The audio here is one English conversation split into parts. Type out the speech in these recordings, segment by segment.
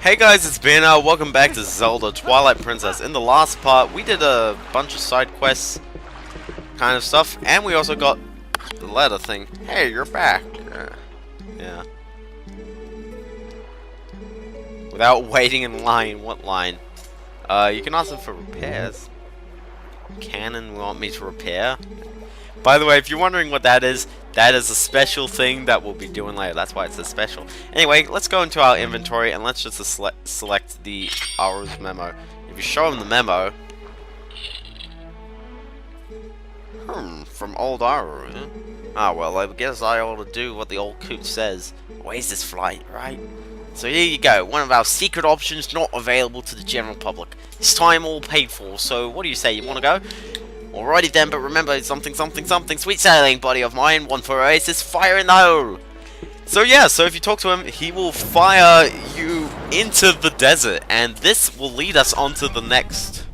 Hey guys, it's Ben. Welcome back to Zelda Twilight Princess. In the last part, we did a bunch of side quests kind of stuff, and we also got the letter thing. Hey, you're back. Yeah. Without waiting in line. What line? You can ask them for repairs. Cannon want me to repair? By the way, if you're wondering what that is a special thing that we'll be doing later. That's why it's a special. Anyway, let's go into our inventory and let's just select the Aru's memo. If you show him the memo... from old Aru, huh? Ah, well, I guess I ought to do what the old coot says. Where's this flight, right? So here you go, one of our secret options not available to the general public. This time all paid for, so what do you say, you want to go? Alrighty then, but remember, something, sweet sailing, buddy of mine, one for Oasis, fire in the hole! So yeah, so if you talk to him, he will fire you into the desert, and this will lead us onto the next...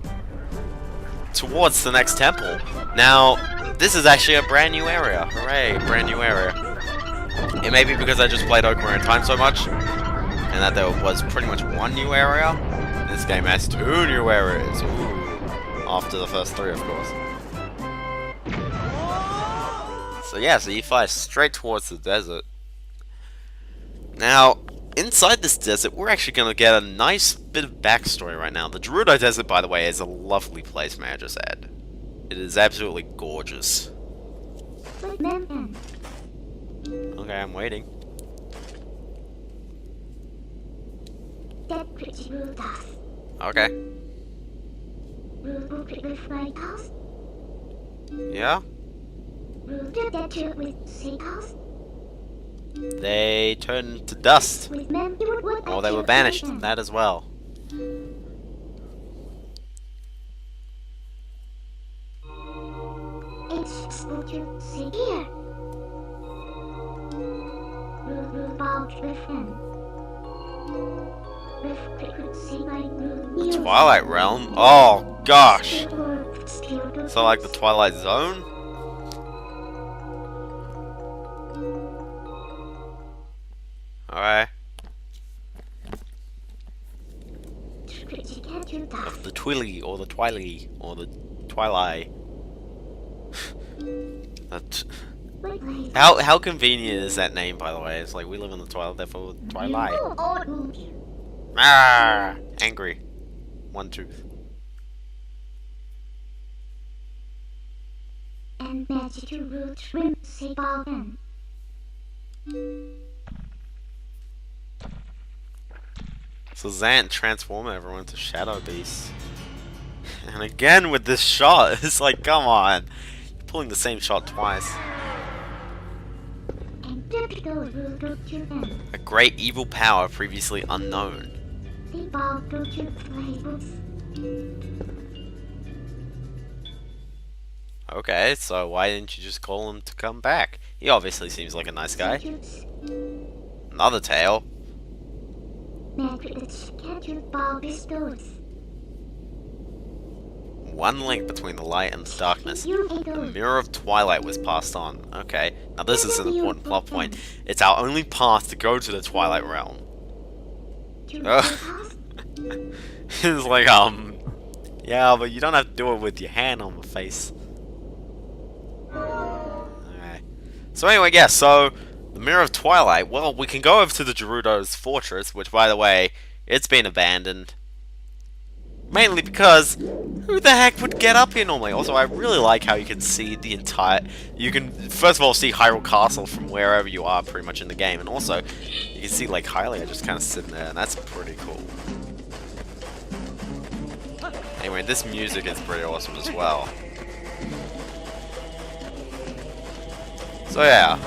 towards the next temple. Now, this is actually a brand new area. Hooray, brand new area. It may be because I just played Ocarina of Time so much, and that there was pretty much one new area. This game has 2 new areas. Ooh. After the first 3, of course. So yeah, so you fly straight towards the desert. Now, inside this desert, we're actually going to get a nice bit of backstory right now. The Gerudo Desert, by the way, is a lovely place, may I just add. It is absolutely gorgeous. Okay, I'm waiting. Okay. Yeah? They turned to dust. Or they were banished. That as well. The Twilight Realm? Oh, gosh. So like the Twilight Zone? Alright. Of the Twilly, or the Twily, or the Twilight. How convenient is that name, by the way? It's like we live in the Twilight, therefore Twilight. Ah, angry. One tooth. And magic root shrimp say bargain. So Zant transform everyone into shadow beasts. And again with this shot, it's like, come on. You're pulling the same shot twice. A great evil power previously unknown. Okay, so why didn't you just call him to come back? He obviously seems like a nice guy. Another tail. One link between the light and the darkness. The Mirror of Twilight was passed on. Okay, now this is an important plot point. It's our only path to go to the Twilight Realm. It's like, yeah, but you don't have to do it with your hand on the face. Okay. So anyway, yeah, so the Mirror of Twilight, well, we can go over to the Gerudo's fortress, which, by the way, it's been abandoned. Mainly because, who the heck would get up here normally? Also, I really like how you can see the entire... You can, first of all, see Hyrule Castle from wherever you are, pretty much in the game. And also, you can see Lake Hylia just kind of sitting there, and that's pretty cool. Anyway, this music is pretty awesome as well. So, yeah.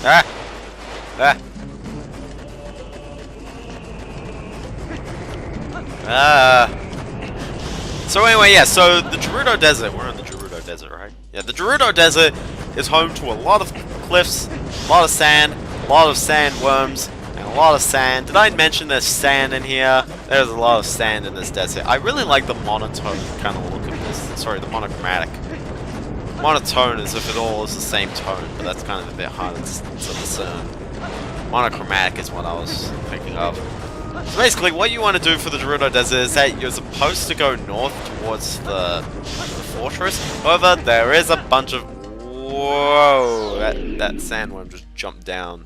Ah! Ah! So anyway, yeah, so the Gerudo Desert, we're in the Gerudo Desert, right? Yeah, the Gerudo Desert is home to a lot of cliffs, a lot of sand, a lot of sandworms, and a lot of sand. Did I mention there's sand in here? There's a lot of sand in this desert. I really like the monotone kind of look of this. Sorry, the monochromatic. Monotone is if it all is the same tone, but that's kind of a bit harder to discern. Monochromatic is what I was thinking of. So basically, what you want to do for the Gerudo Desert is that you're supposed to go north towards the fortress. However, there is a bunch of... Whoa! That sandworm just jumped down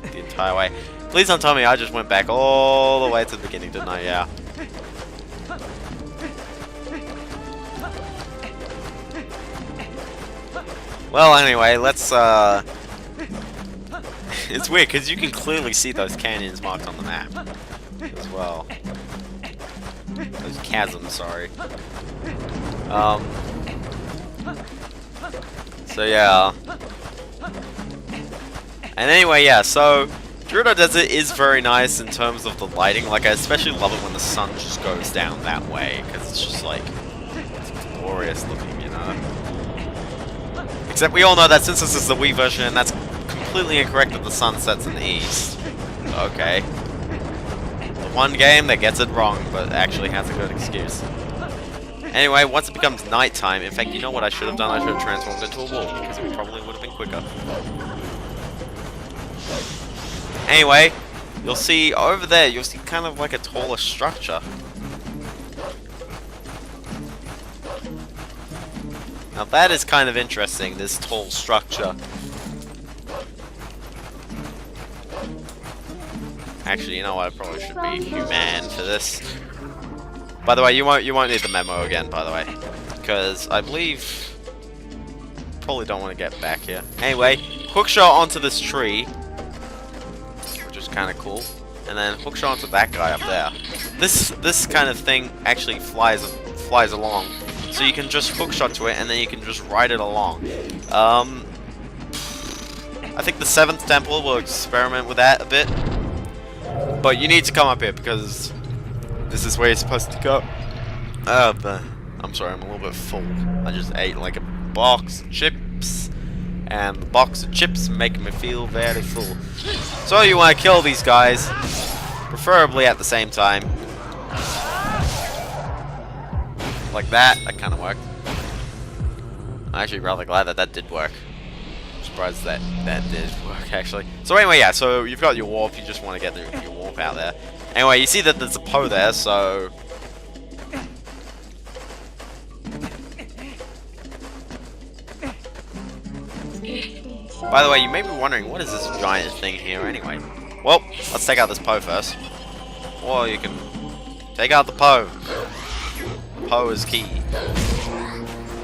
the entire way. Please don't tell me I just went back all the way to the beginning, didn't I? Yeah. Well, anyway, let's, it's weird, because you can clearly see those canyons marked on the map, as well. Those chasms, sorry. So, yeah. And anyway, yeah, so, Gerudo Desert is very nice in terms of the lighting. Like, I especially love it when the sun just goes down that way, because it's just, like, it's glorious looking, you know? Except we all know that since this is the Wii version, that's completely incorrect that the sun sets in the east. Okay. The one game that gets it wrong, but actually has a good excuse. Anyway, once it becomes nighttime, in fact, you know what I should have done? I should have transformed into a wolf, because it probably would have been quicker. Anyway, you'll see over there, you'll see kind of like a taller structure. Now that is kind of interesting, this tall structure. Actually, you know what? I probably should be human for this. By the way, you won't need the memo again, by the way, because I believe probably don't want to get back here. Anyway, hook shot onto this tree, which is kind of cool, and then hook shot onto that guy up there. This kind of thing actually flies along. So you can just hookshot to it, and then you can just ride it along. I think the 7th temple will experiment with that a bit. But you need to come up here, because this is where you're supposed to go. I'm sorry, I'm a little bit full. I just ate like a box of chips, and the box of chips make me feel very full. So you want to kill these guys, preferably at the same time. Like that kind of worked. I'm actually rather glad that did work. I'm surprised that did work, actually. So anyway, yeah, so you've got your warp, you just want to get your warp out there. Anyway, you see that there's a Poe there, so... By the way, you may be wondering, what is this giant thing here anyway? Well, let's take out this Poe first. Or you can take out the Poe. Poe is key.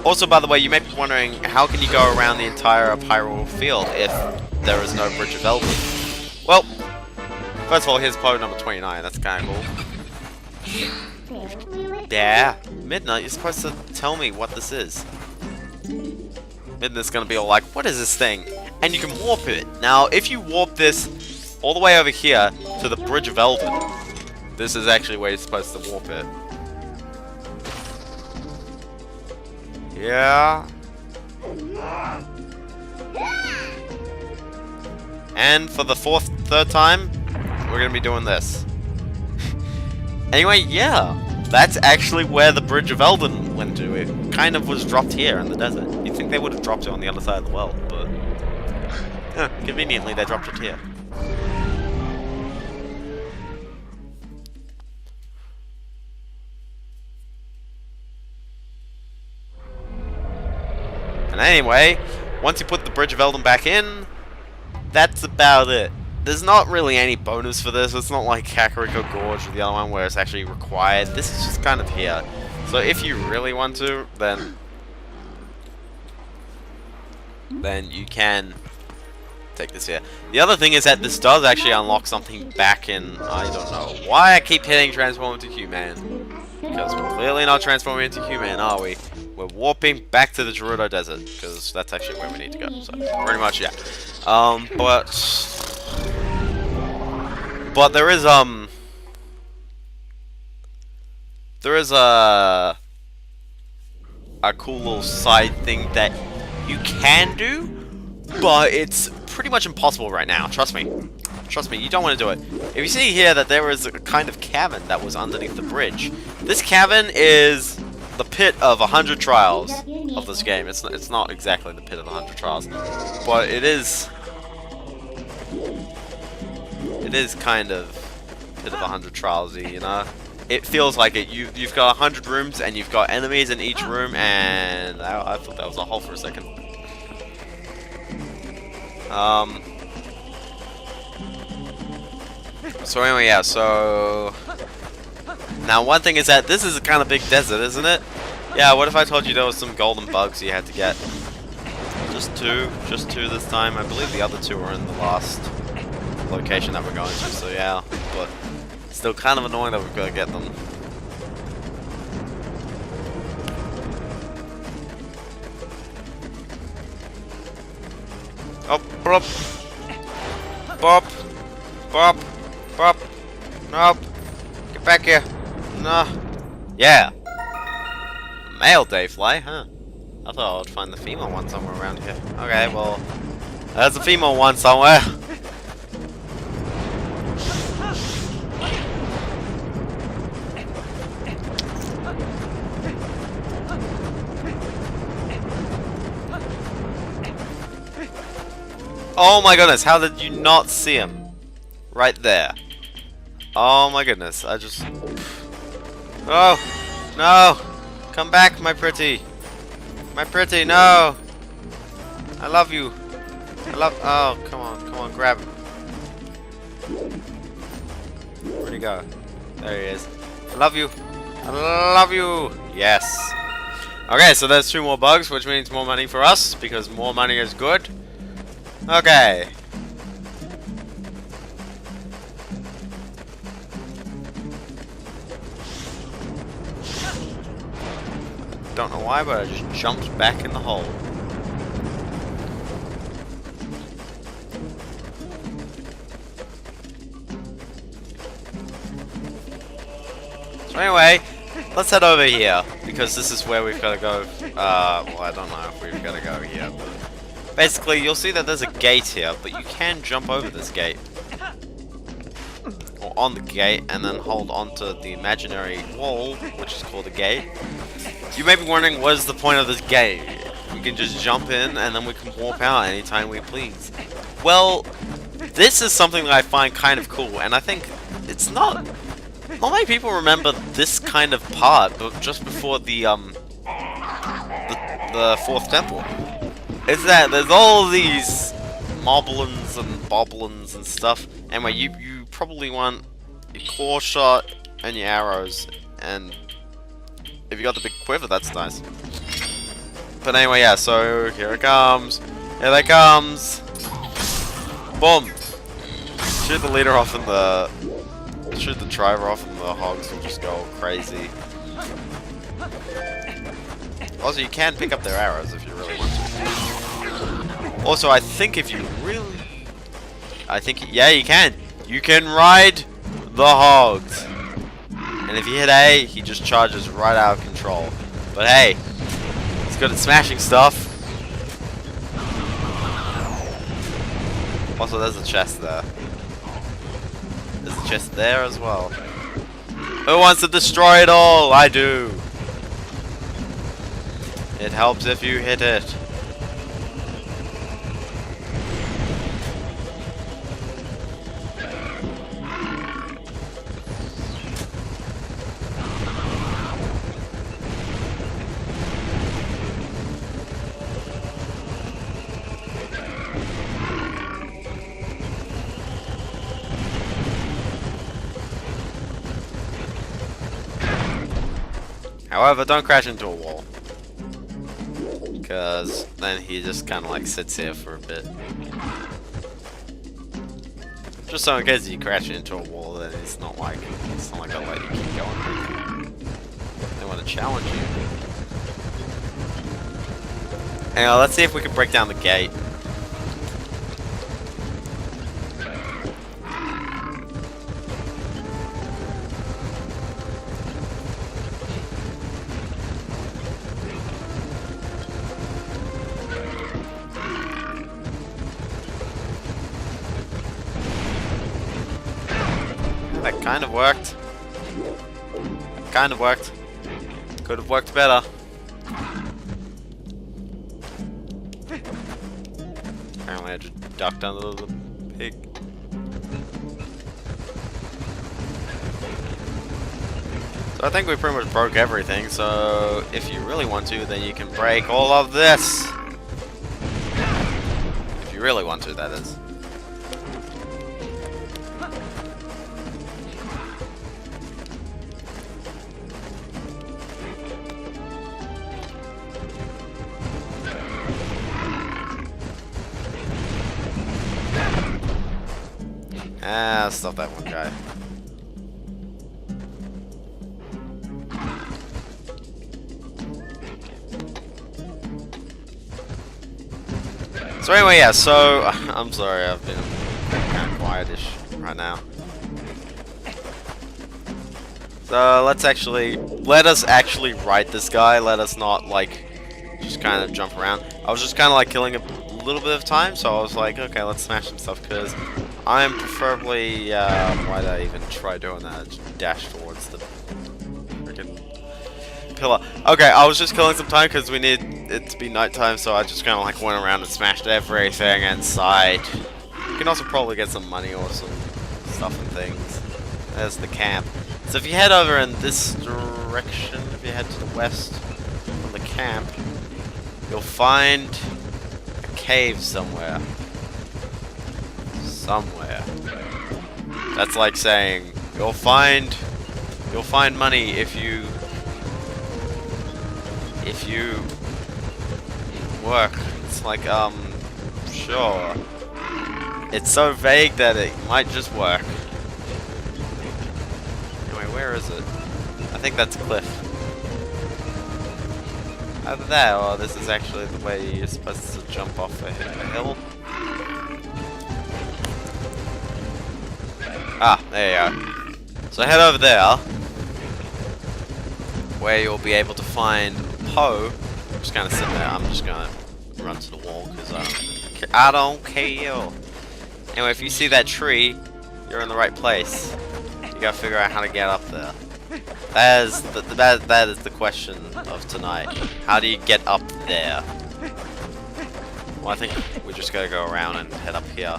Also, by the way, you may be wondering, how can you go around the entire Hyrule field if there is no Bridge of Elven? Well, first of all, here's Poe number 29. That's kind of cool. Yeah, Midnight, you're supposed to tell me what this is. Midnight's gonna be all like, what is this thing? And you can warp it. Now, if you warp this all the way over here to the Bridge of Elven, this is actually where you're supposed to warp it. Yeah. And for the third time, we're gonna be doing this. Anyway, yeah. That's actually where the Bridge of Elden went to. It kind of was dropped here in the desert. You'd think they would have dropped it on the other side of the world, but... conveniently, they dropped it here. And anyway, once you put the Bridge of Elden back in, that's about it. There's not really any bonus for this. It's not like Kakariko Gorge or the other one where it's actually required. This is just kind of here. So if you really want to, then you can take this here. The other thing is that this does actually unlock something back in... I don't know why I keep hitting transform into human. Because we're clearly not transforming into human, are we? We're warping back to the Gerudo Desert, because that's actually where we need to go. So, pretty much, yeah. But there is a cool little side thing that you can do, but it's pretty much impossible right now. Trust me. Trust me, you don't want to do it. If you see here that there is a kind of cavern that was underneath the bridge, this cavern is the pit of 100 trials of this game. It's not exactly the pit of 100 trials, but it is kind of pit of 100 trialsy, you know. It feels like it. You've got 100 rooms and you've got enemies in each room, and I thought that was a hole for a second. So anyway, yeah. So now one thing is that this is a kind of big desert, isn't it? Yeah. What if I told you there was some golden bugs you had to get? Just two this time. I believe the other two were in the last location that we're going to. So yeah, but. Still kind of annoying that we've got to get them. Oh, bop. Bop. Bop. Bop. Nope. Get back here. No. Yeah. Male Dayfly, huh? I thought I would find the female one somewhere around here. Okay, well, there's a female one somewhere. Oh my goodness, how did you not see him? Right there. Oh my goodness, I just... Oh! No! Come back, my pretty! My pretty, no! I love you! Oh, come on, grab him. Where'd he go? There he is. I love you! I love you! Yes! Okay, so there's 2 more bugs, which means more money for us, because more money is good. Okay. Don't know why, but I just jumped back in the hole. So anyway, let's head over here, because this is where we've got to go. Well, I don't know if we've got to go here, but... Basically, you'll see that there's a gate here, but you can jump over this gate. Or on the gate, and then hold onto the imaginary wall, which is called a gate. You may be wondering, what is the point of this gate? We can just jump in, and then we can warp out anytime we please. Well, this is something that I find kind of cool, and I think it's not... Not many people remember this kind of part, but just before the 4th temple. Is that there's all these moblins and boblins and stuff. Anyway, you probably want your claw shot and your arrows, and if you got the big quiver, that's nice. But anyway, yeah. So here it comes. Here they comes. Boom. Shoot the leader off, and shoot the driver off, and the hogs will just go crazy. Also, you can pick up their arrows if you really want to. Also, I think if you really... yeah, you can. You can ride the hogs. And if you hit A, he just charges right out of control. But hey, he's good at smashing stuff. Also, there's a chest there. There's a chest there as well. Who wants to destroy it all? I do. It helps if you hit it. However, don't crash into a wall, because then he just kind of like sits here for a bit. Just so in case you crash into a wall, then it's not like I'll let you keep going. They want to challenge you. Anyway, let's see if we can break down the gate. That kind of worked. Kind of worked. Could have worked better. Apparently I just ducked under the pig. So I think we pretty much broke everything, so if you really want to, then you can break all of this. If you really want to, that is. Ah, stop that one guy. So anyway, yeah, so I'm sorry, I've been kind of quietish right now. So let us actually ride this guy. Let us not like just kind of jump around. I was just kind of like killing a little bit of time, so I was like, okay, let's smash some stuff because I'm preferably. Why did I even try doing that? I just dash towards the freaking pillar. Okay, I was just killing some time because we need it to be nighttime, so I just kind of like went around and smashed everything inside. You can also probably get some money or some stuff and things. There's the camp. So if you head over in this direction, if you head to the west from the camp, you'll find a cave somewhere. Somewhere. That's like saying you'll find money if you work. It's like sure. It's so vague that it might just work. Anyway, where is it? I think that's a cliff. Either that or this is actually the way you're supposed to jump off a hill. Ah, there you go. So head over there, where you'll be able to find Poe. I'm just gonna sit there. I'm just gonna run to the wall because I don't care. Anyway, if you see that tree, you're in the right place. You gotta figure out how to get up there. That is the question of tonight. How do you get up there? Well, I think we just gotta go around and head up here.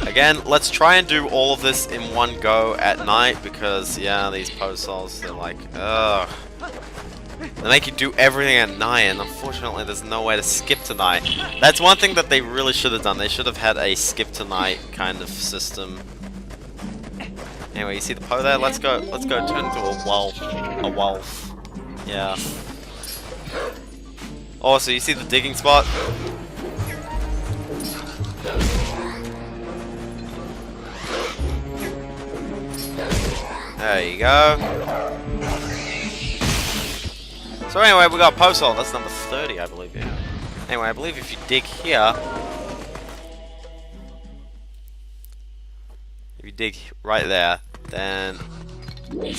Again, let's try and do all of this in one go at night because, yeah, these post-sols, they're like, ugh. They make you do everything at night, and unfortunately there's no way to skip tonight. That's one thing that they really should have done. They should have had a skip tonight kind of system. Anyway, you see the Poe there? Let's go turn into a wolf. A wolf. Yeah. Oh, so you see the digging spot? There you go. So anyway, we got post hole. That's number 30, I believe. Yeah. Anyway, I believe if you dig here, if you dig right there, then we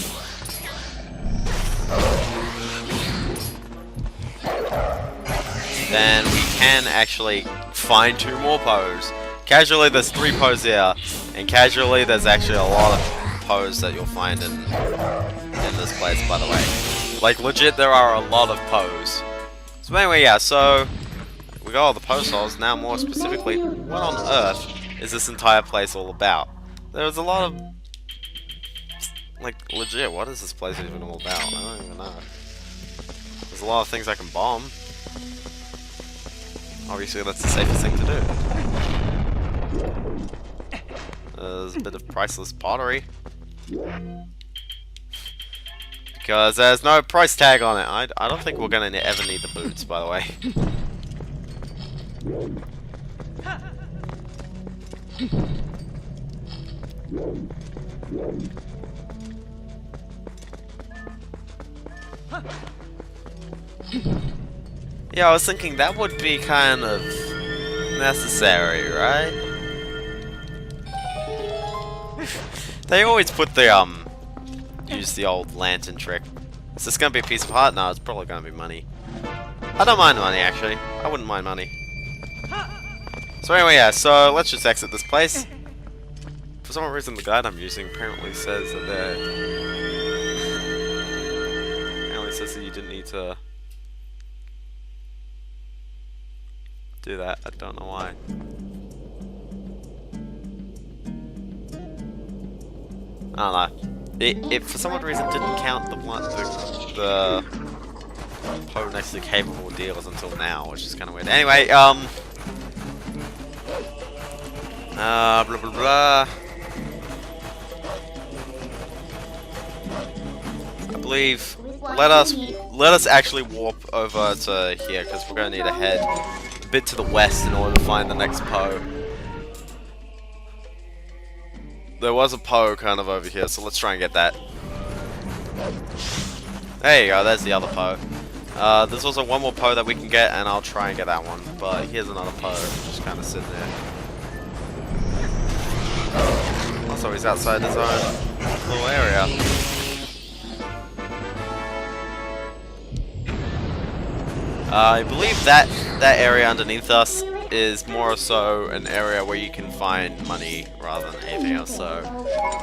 can actually find 2 more Poes. Casually, there's 3 Poes here, and casually, there's actually a lot of Poes that you'll find in this place, by the way. Like, legit, there are a lot of Poes. So anyway, yeah, so we got all the post holes. Now, more specifically, what on earth is this entire place all about? There's a lot of... like, legit, what is this place even all about? I don't even know. There's a lot of things I can bomb. Obviously, that's the safest thing to do. There's a bit of priceless pottery. Because there's no price tag on it. I don't think we're going to ever need the boots, by the way. Yeah, I was thinking that would be kind of necessary, right? They always put the, use the old lantern trick. Is this gonna be a piece of heart? No, it's probably gonna be money. I don't mind money, actually. I wouldn't mind money. So anyway, yeah, so let's just exit this place. For some reason, the guide I'm using apparently says that says that you didn't need to do that. I don't know why. I don't know. It for some odd reason didn't count the Poe next to capable dealers until now, which is kind of weird. Anyway, blah blah blah. I believe let us actually warp over to here because we're gonna need to head a bit to the west in order to find the next Poe. There was a Poe kind of over here, so let's try and get that. There you go, there's the other Poe. There's also one more Poe that we can get, and I'll try and get that one. But here's another Poe, just kind of sitting there. Also, he's outside his own little area. I believe that area underneath us is more so an area where you can find money rather than anything else, so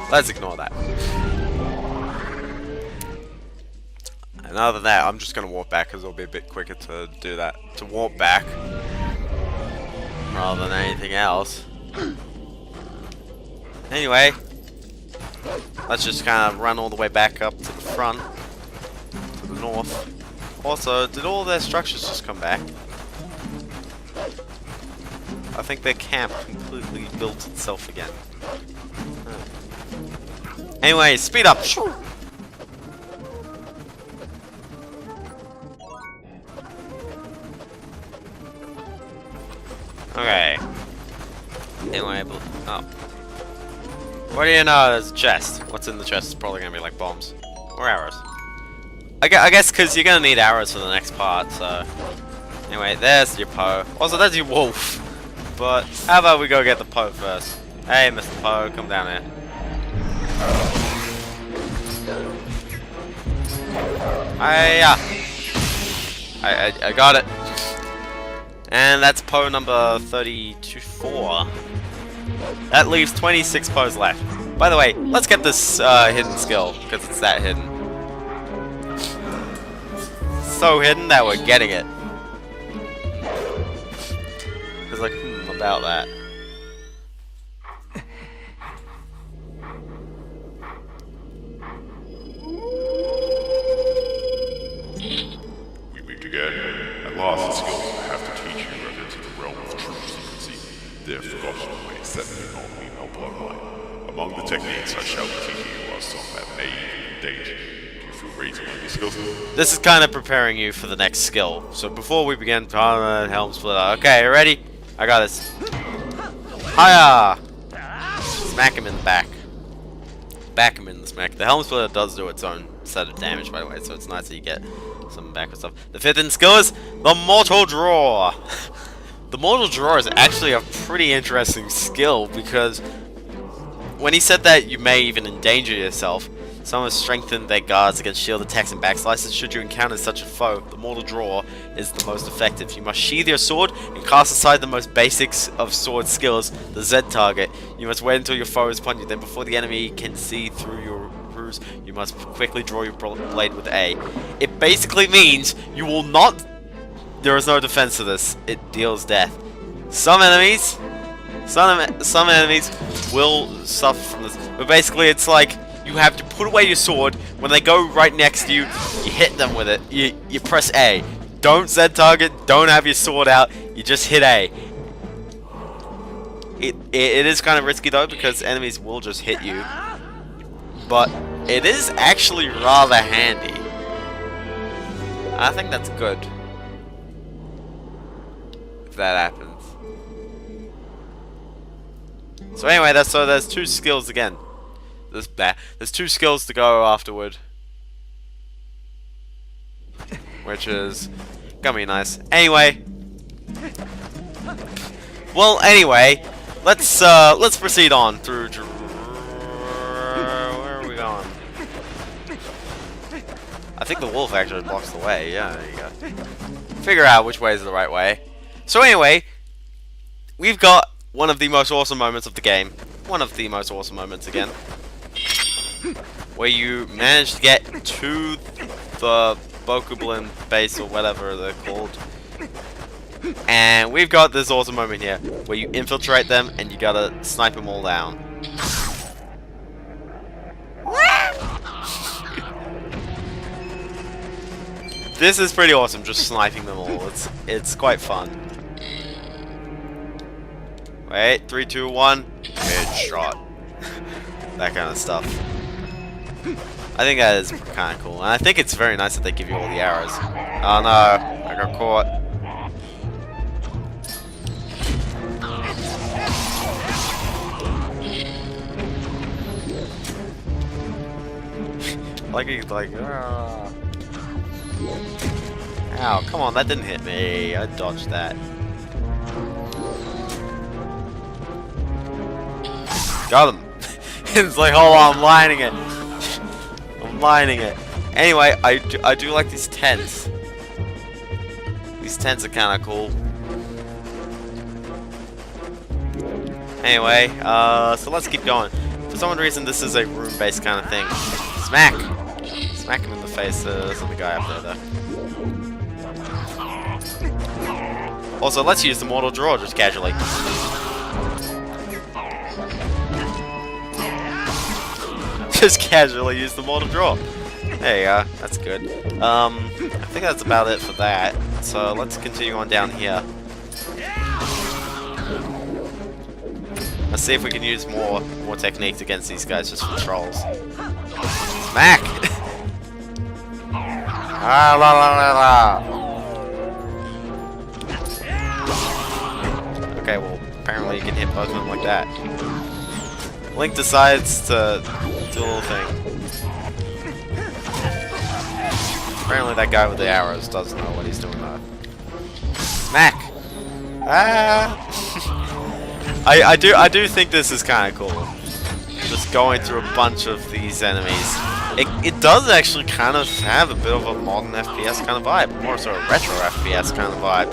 let's ignore that. And other than that, I'm just gonna warp back because it'll be a bit quicker to do that, to warp back rather than anything else. Anyway, let's just kind of run all the way back up to the front, to the north. Also, did all their structures just come back? I think their camp completely built itself again. Anyway, speed up! Okay. Anyway, oh. What do you know? There's a chest. What's in the chest is probably gonna be like bombs. Or arrows. I guess because you're gonna need arrows for the next part, so... Anyway, there's your Poe. Also, there's your wolf. But how about we go get the Poe first? Hey, Mr. Poe, come down here. I got it. And that's Poe number 32-4. That leaves 26 Poes left. By the way, let's get this hidden skill, because it's that hidden. So hidden that we're getting it. It's like, about that. We meet again. At last, the skills I have to teach you have entered the realm of true secrecy. They're forgotten ways that may not be no bloodline. Among the techniques I shall be teaching you are some that may even danger. Do you feel ready to learn these skills? This is kind of preparing you for the next skill. So before we begin, helm splitter. Okay, you ready? I got this. Hiya! Smack him in the back. Back him in the smack. The helm splitter does do its own set of damage, by the way, so it's nice that you get some backward stuff. The fifth in skill is the Mortal Draw. The Mortal Draw is actually a pretty interesting skill because when he said that you may even endanger yourself, some have strengthened their guards against shield attacks and backslices. Should you encounter such a foe, the Mortal Draw is the most effective. You must sheathe your sword and cast aside the most basics of sword skills, the Z target. You must wait until your foe is upon you, then before the enemy can see through your ruse, you must quickly draw your blade with A. It basically means you will not... There is no defense to this. It deals death. Some enemies will suffer from this, but basically it's like you have to put away your sword. When they go right next to you, you hit them with it. You press A. Don't Z target, don't have your sword out, you just hit A. It is kind of risky though, because enemies will just hit you. But it is actually rather handy. I think that's good. If that happens. So anyway, there's two skills again. There's two skills to go afterward, which is gonna be nice. Anyway, let's proceed on through. Where are we going? I think the wolf actually blocks the way. Yeah, there you go. Figure out which way is the right way. So anyway, we've got one of the most awesome moments of the game. One of the most awesome moments again. Where you manage to get to the Bokoblin base or whatever they're called. And we've got this awesome moment here where you infiltrate them and you gotta snipe them all down. This is pretty awesome, just sniping them all. It's quite fun. Wait, 3, 2, 1, headshot. That kind of stuff. I think that is kind of cool, and I think it's very nice that they give you all the arrows. Oh no, I got caught. Like he's like, ah. Ow, come on, that didn't hit me. I dodged that. Got him. It's like, hold on, I'm lining it. I'm lining it. Anyway, I do like these tents. These tents are kind of cool. Anyway, so let's keep going. For some reason, this is a room-based kind of thing. Smack! Smack him in the face. There's another guy up there, though. Also, let's use the mortal draw just casually. Just casually use the mortal draw. There you go. That's good. I think that's about it for that. So let's continue on down here. Let's see if we can use more techniques against these guys just for trolls. Smack! Ah, la la la la. Okay, well, apparently you can hit both of them like that. Link decides to do a little thing. Apparently that guy with the arrows doesn't know what he's doing though. Smack! Ah! I do think this is kind of cool. Just going through a bunch of these enemies. It does actually kind of have a bit of a modern FPS kind of vibe. More so a retro FPS kind of vibe.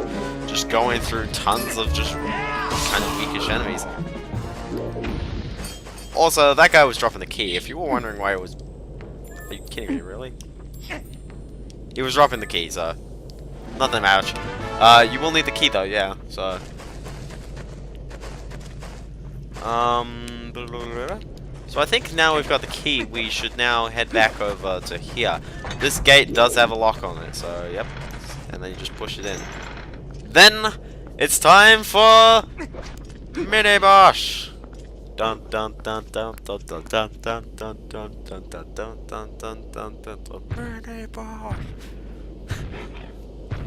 Just going through tons of just kind of weakish enemies. Also, that guy was dropping the key. If you were wondering why it was... Are you kidding me, really? He was dropping the key, so... Nothing much. You will need the key though, yeah, so... So I think now we've got the key, we should now head back over to here. This gate does have a lock on it, so yep. And then you just push it in. Then, it's time for... Mini Boss! Dun dun dun dun dun dun dun dun dun dun dun dun dun dun dun dun dun dun. Mini Boss!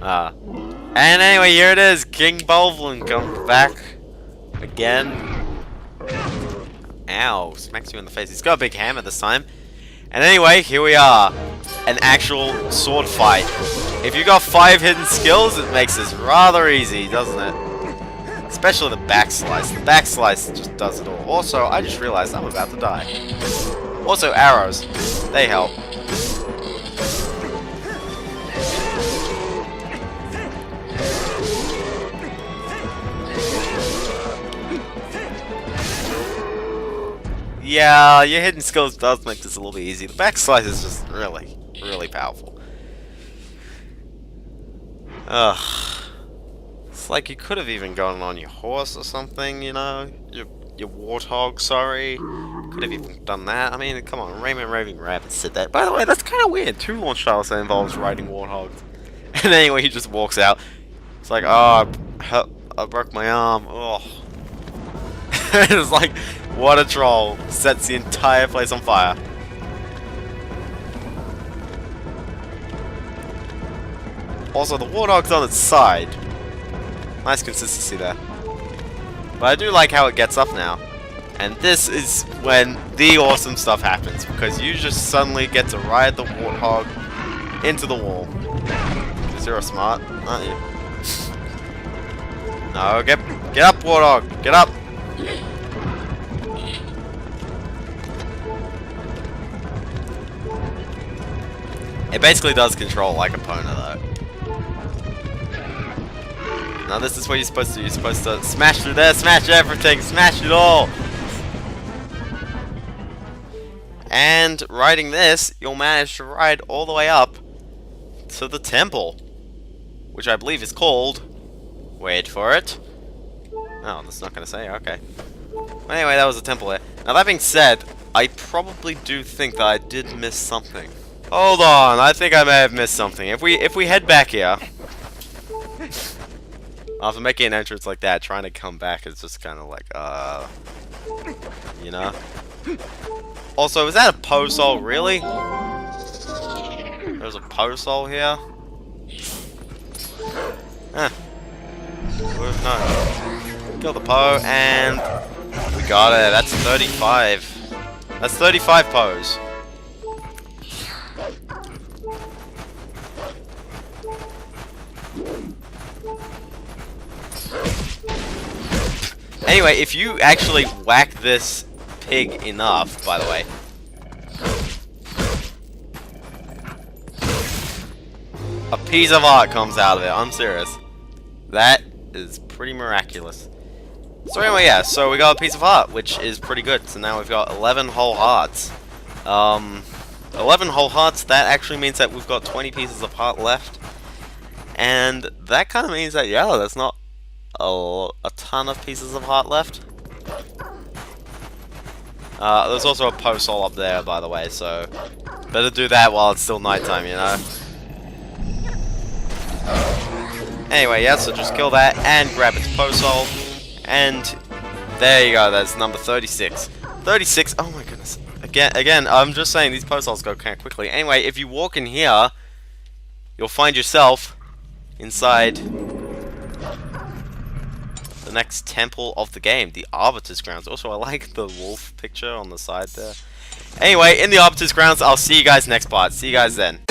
And anyway, here it is. King Bolvlin comes back again. Ow, smacks you in the face. He's got a big hammer this time. And anyway, here we are. An actual sword fight. If you got 5 hidden skills, it makes this rather easy, doesn't it? Especially the backslice. The backslice just does it all. Also, I just realized I'm about to die. Also, arrows. They help. Yeah, your hidden skills does make this a little bit easy. The backslice is just really, really powerful. Ugh. It's like you could have even gone on your horse or something, you know? Your warthog, sorry. Could have even done that. I mean, come on, Raymond Raving Rabbit said that. By the way, that's kind of weird. 2 launch styles that involves riding warthogs. And anyway, he just walks out. It's like, oh, I broke my arm. Oh. It's like, what a troll. Sets the entire place on fire. Also, the warthog's on its side. Nice consistency there. But I do like how it gets up now. And this is when the awesome stuff happens. Because you just suddenly get to ride the warthog into the wall. Because you're smart, aren't you? No, get up, warthog. Get up. It basically does control like Epona though. Now this is what you're supposed to do. You're supposed to smash through there, smash everything, smash it all. And riding this, you'll manage to ride all the way up to the temple, which I believe is called... Wait for it. Oh, that's not gonna say, okay. Anyway, that was the temple there. Now that being said, I probably do think that I did miss something. Hold on, I think I may have missed something. If we head back here... After making an entrance like that, trying to come back is just kind of like, you know? Also, is that a Posol, really? There's a Posol here? Huh. Would've known. Kill the Poe, and... We got it, that's 35. That's 35 Poes. Anyway, if you actually whack this pig enough, by the way. A piece of art comes out of it, I'm serious. That is pretty miraculous. So anyway, yeah, so we got a piece of art, which is pretty good. So now we've got 11 whole hearts. 11 whole hearts, that actually means that we've got 20 pieces of heart left. And that kind of means that, yeah, there's not a ton of pieces of heart left. There's also a Posol up there, by the way, so better do that while it's still nighttime, you know? Anyway, yeah, so just kill that and grab its Posol. And there you go, that's number 36. 36, oh my goodness. Again, I'm just saying these Posols go kind of quickly. Anyway, if you walk in here, you'll find yourself inside the next temple of the game, the Arbiter's Grounds. Also, I like the wolf picture on the side there. Anyway, in the Arbiter's Grounds, I'll see you guys next part. See you guys then.